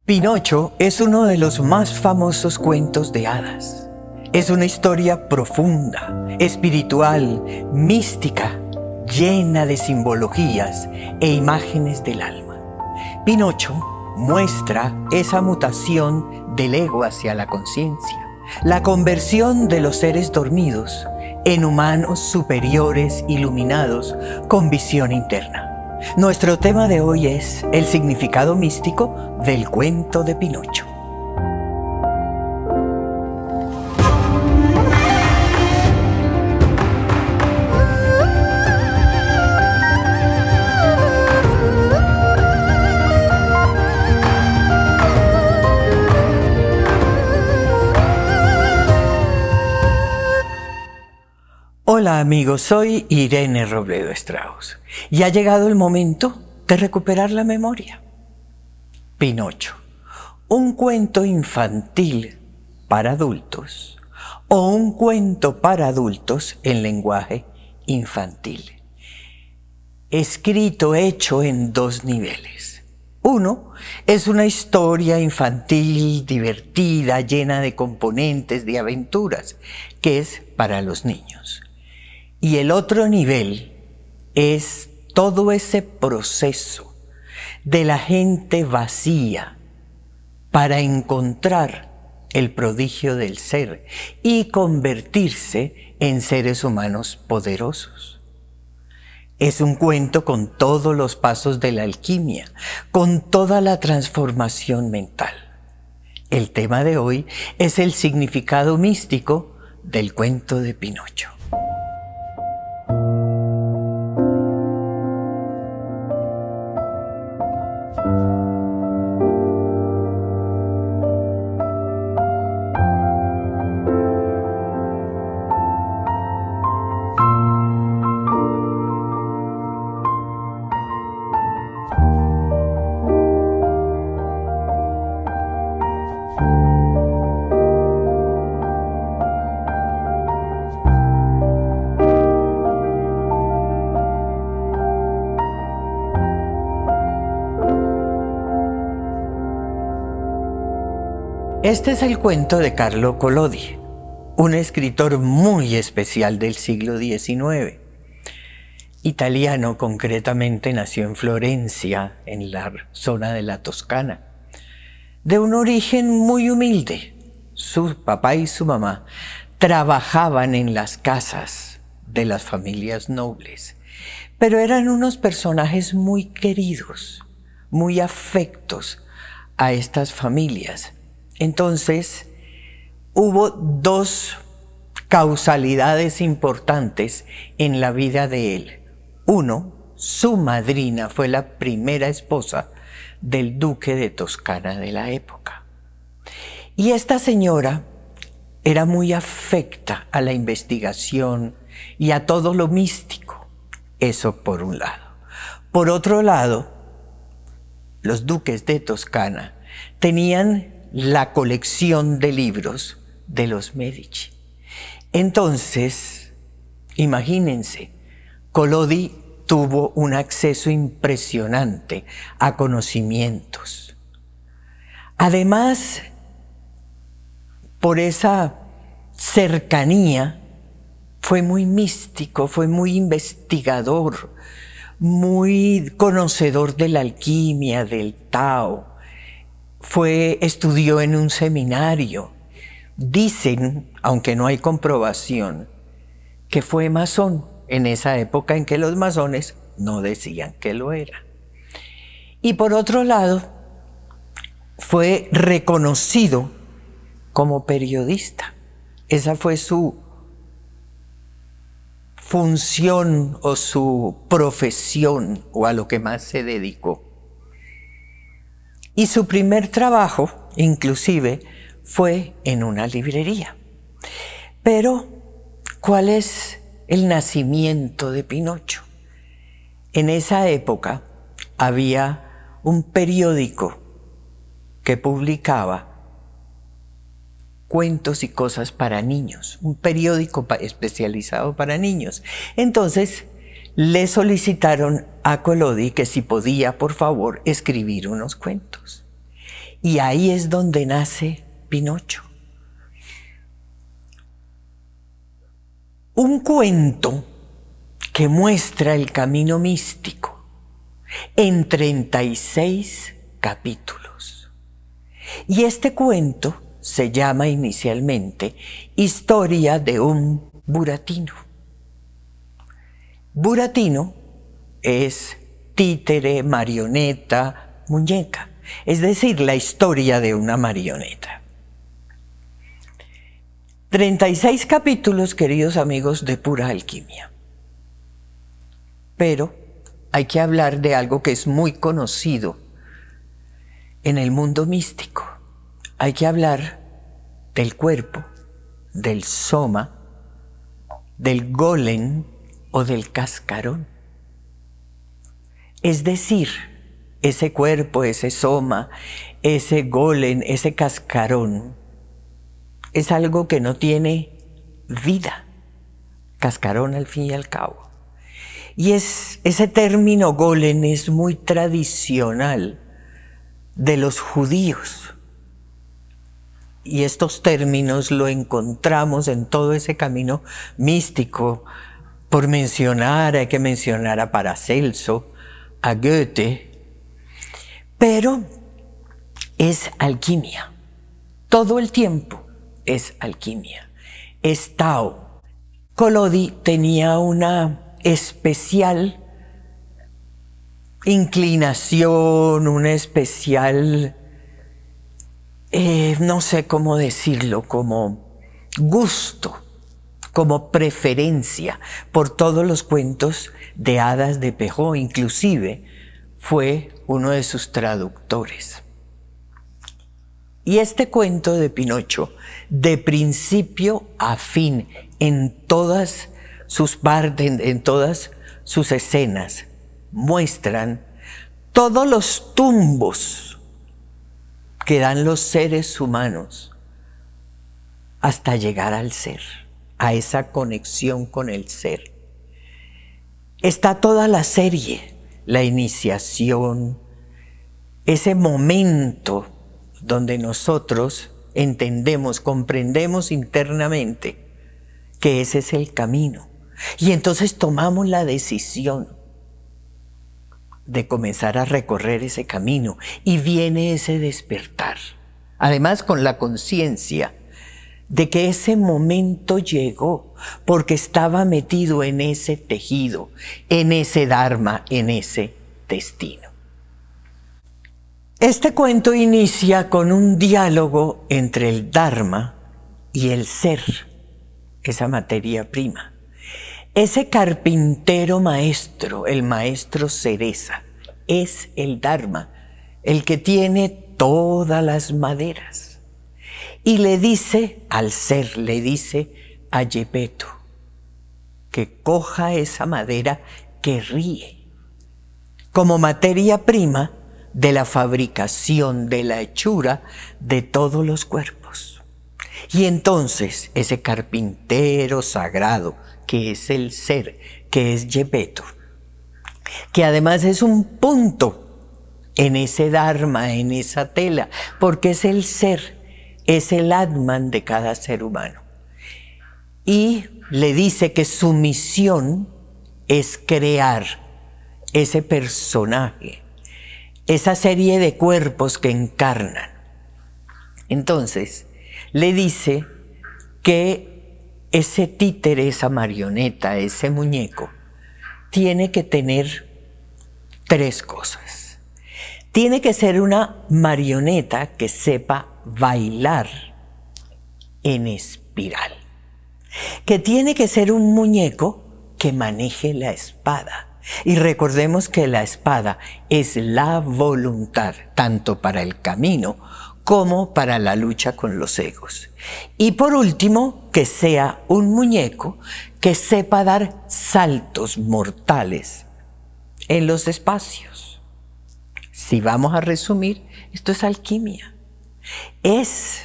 Pinocho es uno de los más famosos cuentos de hadas. Es una historia profunda, espiritual, mística, llena de simbologías e imágenes del alma. Pinocho muestra esa mutación del ego hacia la conciencia, la conversión de los seres dormidos en humanos superiores iluminados con visión interna. Nuestro tema de hoy es el significado místico del cuento de Pinocho. Hola amigos, soy Irene Robledo Strauss y ha llegado el momento de recuperar la memoria. Pinocho, un cuento infantil para adultos o un cuento para adultos en lenguaje infantil. Hecho en dos niveles. Uno es una historia infantil, divertida, llena de componentes, de aventuras, que es para los niños. Y el otro nivel es todo ese proceso de la gente vacía para encontrar el prodigio del ser y convertirse en seres humanos poderosos. Es un cuento con todos los pasos de la alquimia, con toda la transformación mental. El tema de hoy es el significado místico del cuento de Pinocho. Este es el cuento de Carlo Collodi, un escritor muy especial del siglo XIX. Italiano, concretamente nació en Florencia, en la zona de la Toscana. De un origen muy humilde, su papá y su mamá trabajaban en las casas de las familias nobles, pero eran unos personajes muy queridos, muy afectos a estas familias. Entonces, hubo dos causalidades importantes en la vida de él. Uno, su madrina fue la primera esposa del duque de Toscana de la época. Y esta señora era muy afecta a la investigación y a todo lo místico. Eso por un lado. Por otro lado, los duques de Toscana tenían la colección de libros de los Medici. Entonces, imagínense, Collodi tuvo un acceso impresionante a conocimientos. Además, por esa cercanía, fue muy místico, fue muy investigador, muy conocedor de la alquimia, del Tao. Estudió en un seminario. Dicen, aunque no hay comprobación, que fue masón en esa época en que los masones no decían que lo era. Y por otro lado, fue reconocido como periodista. Esa fue su función o su profesión o a lo que más se dedicó. Y su primer trabajo, inclusive, fue en una librería. Pero, ¿cuál es el nacimiento de Pinocho? En esa época había un periódico que publicaba cuentos y cosas para niños, un periódico especializado para niños. Entonces, le solicitaron a Collodi que si podía, por favor, escribir unos cuentos. Y ahí es donde nace Pinocho. Un cuento que muestra el camino místico en 36 capítulos. Y este cuento se llama inicialmente Historia de un Buratino. Buratino es títere, marioneta, muñeca, es decir, la historia de una marioneta. 36 capítulos, queridos amigos, de pura alquimia. Pero hay que hablar de algo que es muy conocido en el mundo místico. Hay que hablar del cuerpo, del soma, del golem o del cascarón. Es decir, ese cuerpo, ese soma, ese golem, ese cascarón, es algo que no tiene vida. Cascarón al fin y al cabo. Y ese término golem es muy tradicional de los judíos. Y estos términos lo encontramos en todo ese camino místico. Por mencionar, hay que mencionar a Paracelso, a Goethe, pero es alquimia. Todo el tiempo es alquimia. Es Tao. Collodi tenía una especial inclinación, una especial, no sé cómo decirlo, como gusto, como preferencia por todos los cuentos de hadas de Perrault. Inclusive fue uno de sus traductores. Y este cuento de Pinocho, de principio a fin, en todas sus partes, en todas sus escenas, muestran todos los tumbos que dan los seres humanos hasta llegar al ser, a esa conexión con el ser. Está toda la serie, la iniciación, ese momento donde nosotros entendemos, comprendemos internamente que ese es el camino. Y entonces tomamos la decisión de comenzar a recorrer ese camino y viene ese despertar. Además, con la conciencia de que ese momento llegó porque estaba metido en ese tejido, en ese dharma, en ese destino. Este cuento inicia con un diálogo entre el dharma y el ser, esa materia prima. Ese carpintero maestro, el maestro Cereza, es el dharma, el que tiene todas las maderas. Y le dice al ser, le dice a Gepetto, que coja esa madera que ríe como materia prima de la fabricación, de la hechura de todos los cuerpos. Y entonces ese carpintero sagrado, que es el ser, que es Gepetto, que además es un punto en ese dharma, en esa tela, porque es el ser, es el Atman de cada ser humano. Y le dice que su misión es crear ese personaje, esa serie de cuerpos que encarnan. Entonces, le dice que ese títere, esa marioneta, ese muñeco, tiene que tener 3 cosas. Tiene que ser una marioneta que sepa bailar en espiral. Que tiene que ser un muñeco que maneje la espada. Y recordemos que la espada es la voluntad, tanto para el camino como para la lucha con los egos. Y por último, que sea un muñeco que sepa dar saltos mortales en los espacios. Si vamos a resumir, esto es alquimia. Es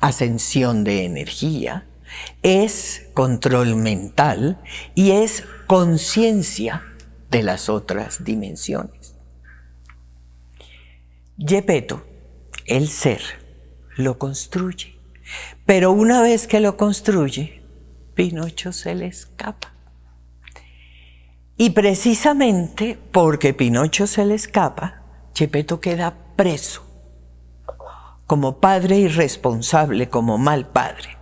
ascensión de energía, es control mental y es conciencia de las otras dimensiones. Geppetto, el ser, lo construye. Pero una vez que lo construye, Pinocho se le escapa. Y precisamente porque Pinocho se le escapa, Geppetto queda preso, como padre irresponsable, como mal padre.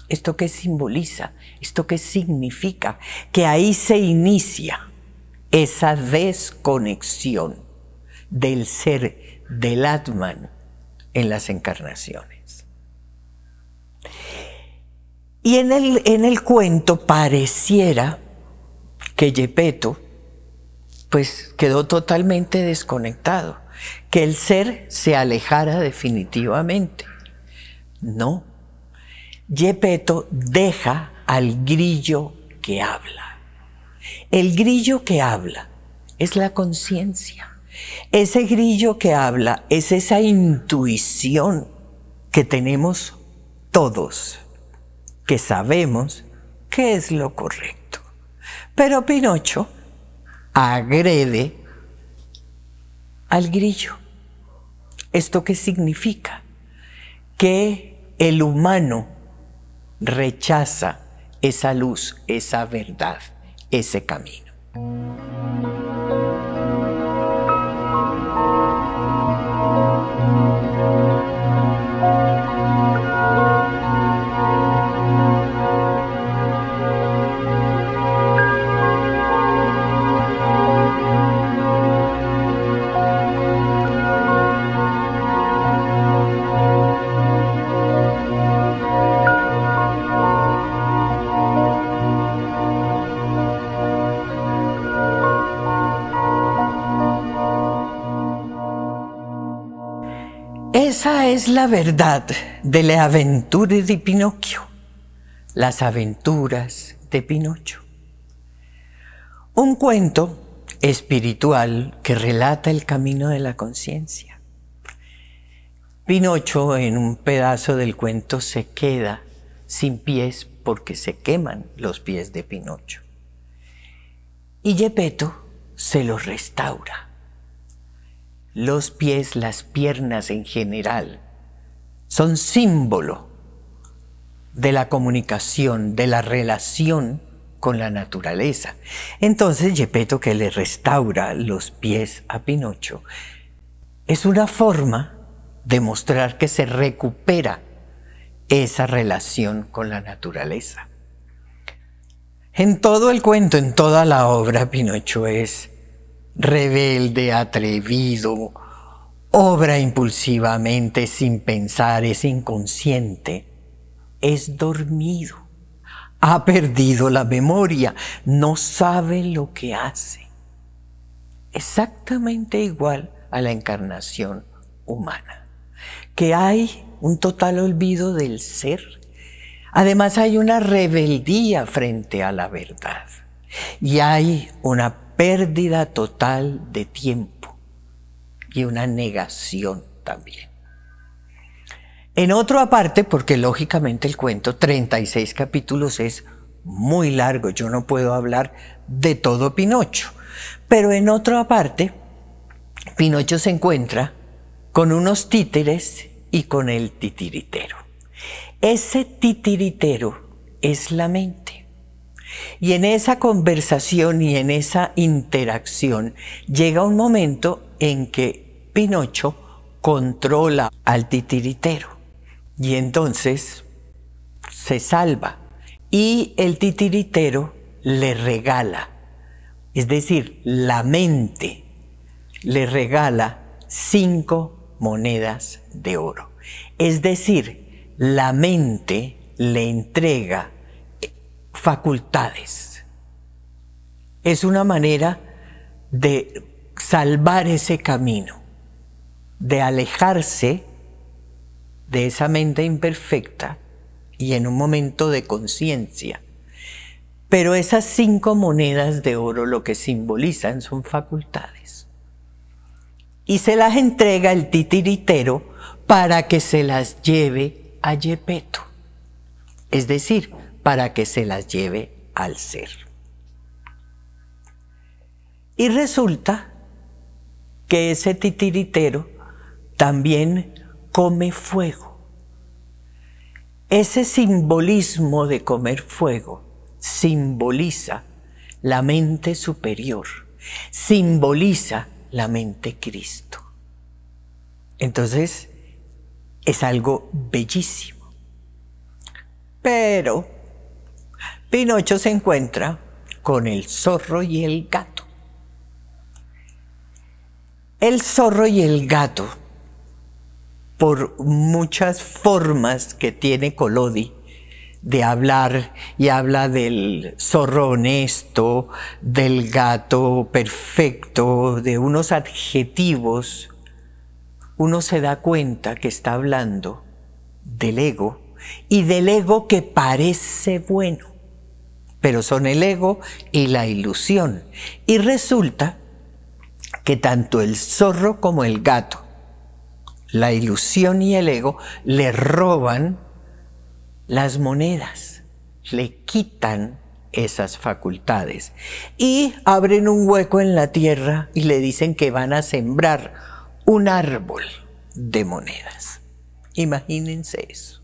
¿Esto qué simboliza? ¿Esto qué significa? Que ahí se inicia esa desconexión del ser, del Atman, en las encarnaciones. Y en el cuento pareciera que Geppetto pues quedó totalmente desconectado, que el ser se alejara definitivamente. No, Geppetto deja al grillo que habla. El grillo que habla es la conciencia. Ese grillo que habla es esa intuición que tenemos todos, que sabemos qué es lo correcto. Pero Pinocho agrede al grillo. ¿Esto qué significa? Que el humano rechaza esa luz, esa verdad, ese camino. Esa es la verdad de le avventure di Pinocchio, las aventuras de Pinocho. Un cuento espiritual que relata el camino de la conciencia. Pinocho en un pedazo del cuento se queda sin pies porque se queman los pies de Pinocho. Y Geppetto se los restaura. Los pies, las piernas en general, son símbolo de la comunicación, de la relación con la naturaleza. Entonces Geppetto, que le restaura los pies a Pinocho, es una forma de mostrar que se recupera esa relación con la naturaleza. En todo el cuento, en toda la obra, Pinocho es rebelde, atrevido, obra impulsivamente, sin pensar, es inconsciente, es dormido, ha perdido la memoria, no sabe lo que hace. Exactamente igual a la encarnación humana, que hay un total olvido del ser. Además hay una rebeldía frente a la verdad y hay una pérdida total de tiempo y una negación también. En otra parte, porque lógicamente el cuento, 36 capítulos, es muy largo, yo no puedo hablar de todo Pinocho, pero en otra parte, Pinocho se encuentra con unos títeres y con el titiritero. Ese titiritero es la mente. Y en esa conversación y en esa interacción llega un momento en que Pinocho controla al titiritero y entonces se salva y el titiritero le regala, es decir, la mente le regala 5 monedas de oro. Es decir, la mente le entrega facultades. Es una manera de salvar ese camino, de alejarse de esa mente imperfecta y en un momento de conciencia. Pero esas 5 monedas de oro lo que simbolizan son facultades. Y se las entrega el titiritero para que se las lleve a Geppetto. Es decir, para que se las lleve al ser. Y resulta que ese titiritero también come fuego. Ese simbolismo de comer fuego simboliza la mente superior, simboliza la mente Cristo. Entonces, es algo bellísimo. Pero Pinocho se encuentra con el zorro y el gato. El zorro y el gato, por muchas formas que tiene Collodi de hablar, y habla del zorro honesto, del gato perfecto, de unos adjetivos, uno se da cuenta que está hablando del ego, y del ego que parece bueno, pero son el ego y la ilusión. Y resulta que tanto el zorro como el gato, la ilusión y el ego, le roban las monedas, le quitan esas facultades y abren un hueco en la tierra y le dicen que van a sembrar un árbol de monedas. Imagínense eso.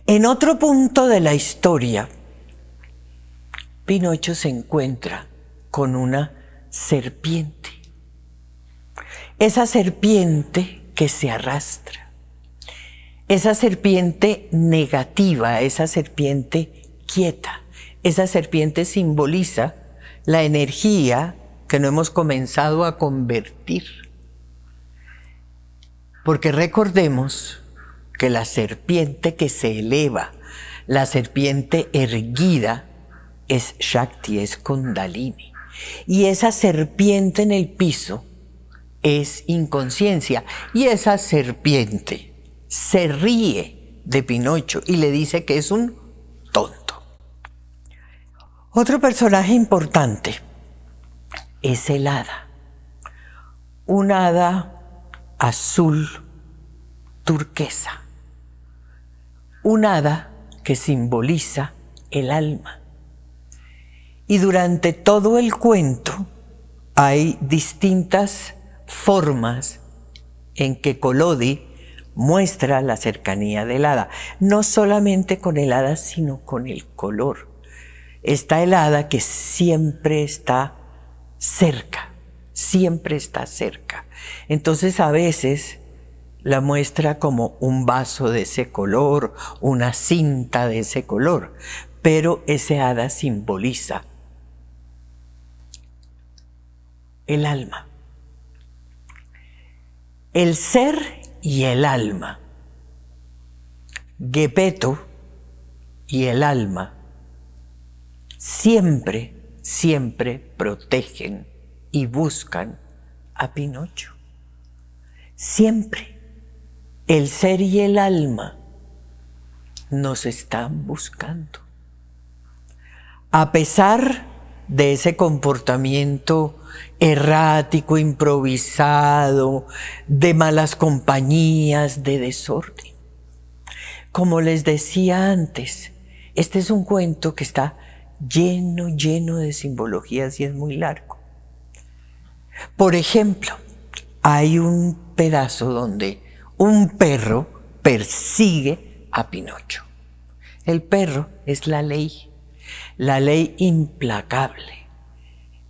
En otro punto de la historia, Pinocho se encuentra con una serpiente. Esa serpiente que se arrastra, esa serpiente negativa, esa serpiente quieta, esa serpiente simboliza la energía que no hemos comenzado a convertir. Porque recordemos que la serpiente que se eleva, la serpiente erguida, es Shakti, es Kundalini. Y esa serpiente en el piso es inconsciencia. Y esa serpiente se ríe de Pinocho y le dice que es un tonto. Otro personaje importante es el hada. Un hada azul turquesa. Un hada que simboliza el alma. Y durante todo el cuento hay distintas formas en que Collodi muestra la cercanía del hada. No solamente con el hada, sino con el color. Está el hada que siempre está cerca, siempre está cerca. Entonces a veces la muestra como un vaso de ese color, una cinta de ese color, pero ese hada simboliza el alma. El ser y el alma, Geppetto y el alma, siempre, siempre protegen y buscan a Pinocho. Siempre. El ser y el alma nos están buscando. A pesar de ese comportamiento errático, improvisado, de malas compañías, de desorden. Como les decía antes, este es un cuento que está lleno de simbologías y es muy largo. Por ejemplo, hay un pedazo donde un perro persigue a Pinocho. El perro es la ley implacable.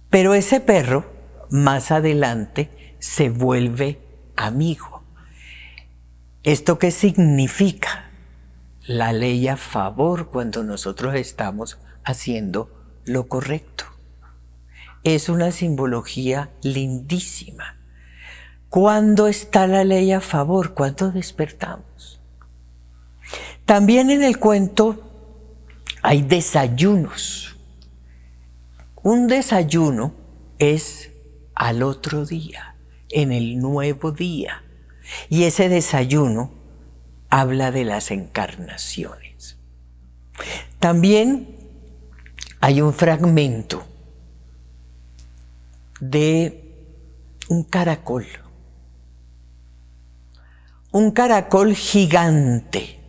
Pero ese perro, más adelante, se vuelve amigo. ¿Esto qué significa? La ley a favor cuando nosotros estamos haciendo lo correcto. Es una simbología lindísima. ¿Cuándo está la ley a favor? ¿Cuándo despertamos? También en el cuento hay desayunos. Un desayuno es al otro día, en el nuevo día. Y ese desayuno habla de las encarnaciones. También hay un fragmento de un caracol. Un caracol gigante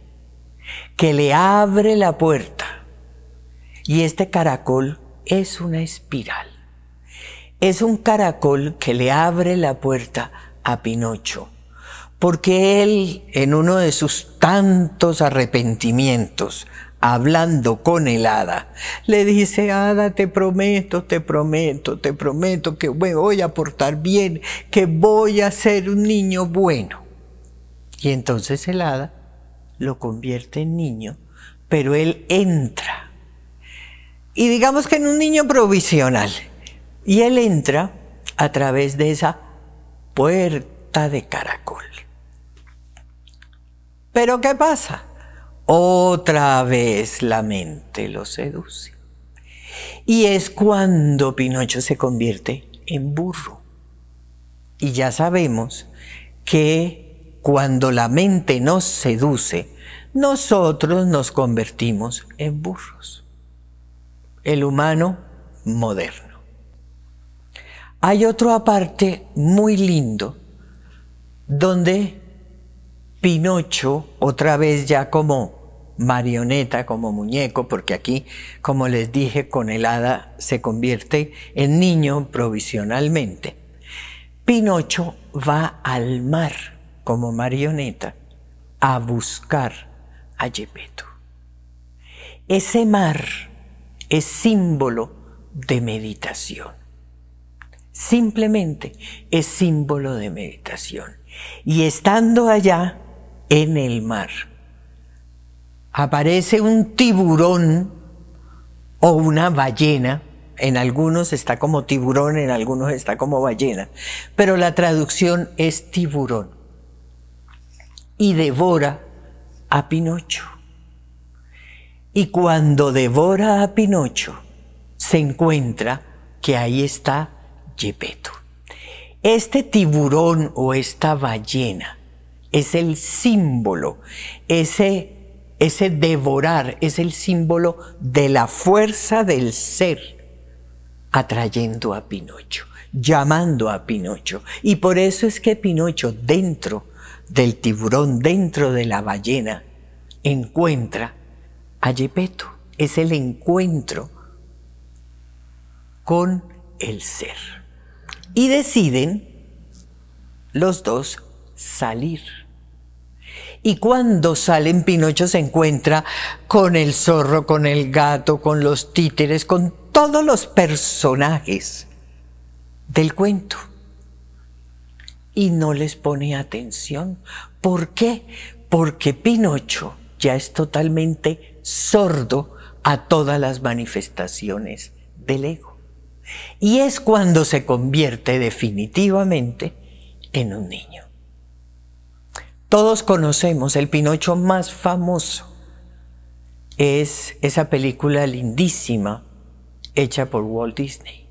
que le abre la puerta. Y este caracol es una espiral. es un caracol que le abre la puerta a Pinocho, porque él, en uno de sus tantos arrepentimientos, hablando con el hada, le dice: hada, te prometo que me voy a portar bien, que voy a ser un niño bueno. Y entonces el hada lo convierte en niño, pero él entra, y digamos que en un niño provisional, y él entra a través de esa puerta de caracol. Pero ¿qué pasa? Otra vez la mente lo seduce. Y es cuando Pinocho se convierte en burro. Y ya sabemos que cuando la mente nos seduce, nosotros nos convertimos en burros. El humano moderno. Hay otro aparte muy lindo, donde Pinocho, otra vez ya como marioneta, como muñeco, porque aquí, como les dije, con el hada se convierte en niño provisionalmente. Pinocho va al mar como marioneta a buscar a Geppetto. Ese mar es símbolo de meditación. Simplemente es símbolo de meditación. Y estando allá en el mar, aparece un tiburón o una ballena. En algunos está como tiburón, en algunos está como ballena, pero la traducción es tiburón. Y devora a Pinocho. Y cuando devora a Pinocho, se encuentra que ahí está Geppetto. Este tiburón o esta ballena es el símbolo, ese devorar es el símbolo de la fuerza del ser atrayendo a Pinocho, llamando a Pinocho. Y por eso es que Pinocho, dentro del tiburón, dentro de la ballena, encuentra a Geppetto. Es el encuentro con el ser. Y deciden los dos salir. Y cuando salen, Pinocho se encuentra con el zorro, con el gato, con los títeres, con todos los personajes del cuento. Y no les pone atención. ¿Por qué? Porque Pinocho ya es totalmente sordo a todas las manifestaciones del ego. Y es cuando se convierte definitivamente en un niño. Todos conocemos el Pinocho más famoso. Es esa película lindísima hecha por Walt Disney.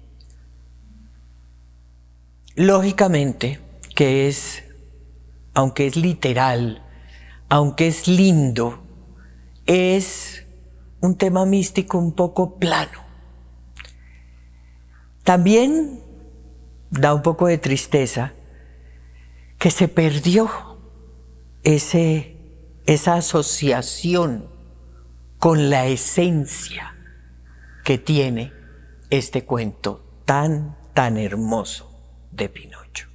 Lógicamente que es, aunque es literal, aunque es lindo, es un tema místico un poco plano. También da un poco de tristeza que se perdió esa asociación con la esencia que tiene este cuento tan hermoso de Pinocho.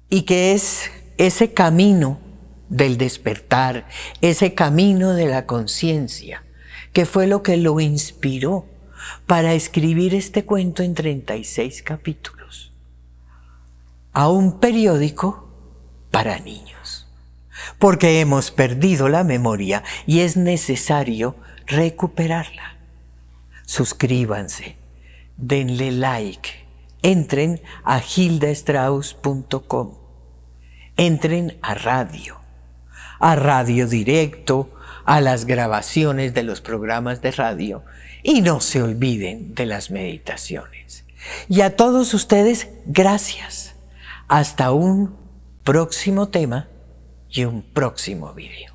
Y que es ese camino del despertar, ese camino de la conciencia, que fue lo que lo inspiró para escribir este cuento en 36 capítulos, a un periódico para niños, porque hemos perdido la memoria y es necesario recuperarla. Suscríbanse, denle like, entren a hildastrauss.com, entren a radio directo, a las grabaciones de los programas de radio, y no se olviden de las meditaciones. Y a todos ustedes, gracias. Hasta un próximo tema y un próximo video.